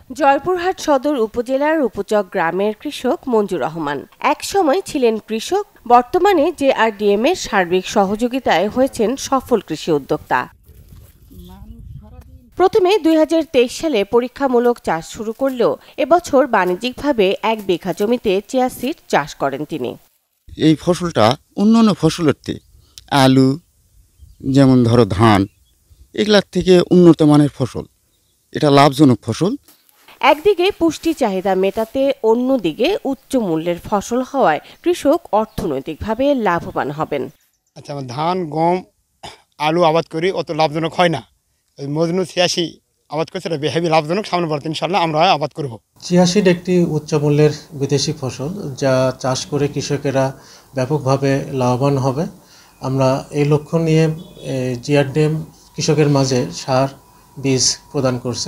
জয়পুরহাট সদর উপজেলার উপচক গ্রামের কৃষক মঞ্জুর রহমান এক সময় ছিলেন কৃষক, বর্তমানে জেআরডিএম এর সার্বিক সহযোগিতায় হয়েছেন সফল কৃষি উদ্যোক্তা। প্রথমে ২০২৩ সালে পরীক্ষামূলক চাষ শুরু করলেও এবছর বাণিজ্যিকভাবে ১ বিঘা জমিতে চিয়া সিড চাষ করেন তিনি। এই ফসলটা অন্যান্য ফসলের থেকে আলু, যেমন ধরো ধান, এগুলার থেকে উন্নত মানের ফসল, এটা লাভজনক ফসল। একদিকে পুষ্টি চাহিদা মেটাতে, অন্যদিকে উচ্চ মূল্যের ফসল হওয়ায় কৃষক অর্থনৈতিকভাবে লাভবান হবেন। আচ্ছা, ধান, গম, আলু আবাদ করি, অত লাভজনক হয় না। ওই মজনু ৮৬ আবাদ করছে, এটা হেভি লাভজনক। সামনে বর্তমানে ইনশাল্লাহ আমরা আবাদ করব। চিয়া সিড একটি উচ্চ মূল্যের বিদেশি ফসল, যা চাষ করে কৃষকেরা ব্যাপকভাবে লাভবান হবে। আমরা এই লক্ষ্য নিয়ে জেআরডিএম কৃষকের মাঝে সার, বীজ প্রদান করছে।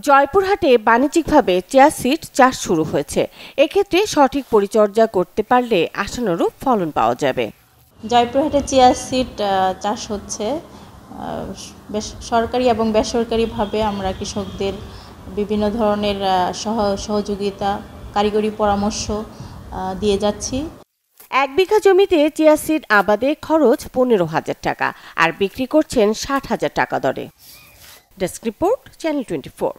জয়পুরহাটে বাণিজ্যিকভাবে চিয়া সিড চাষ শুরু হয়েছে। এক্ষেত্রে সঠিক পরিচর্যা করতে পারলে আশানুরূপ ফলন পাওয়া যাবে। জয়পুরহাটে চিয়া সিড চাষ হচ্ছে। সরকারি এবং বেসরকারিভাবে আমরা কৃষকদের বিভিন্ন ধরনের সহযোগিতা, কারিগরি পরামর্শ দিয়ে যাচ্ছি। ১ বিঘা জমিতে চিয়া সিড আবাদে খরচ ১৫,০০০ টাকা আর বিক্রি করছেন ৬০,০০০ টাকা দরে। Desk report, channel 24।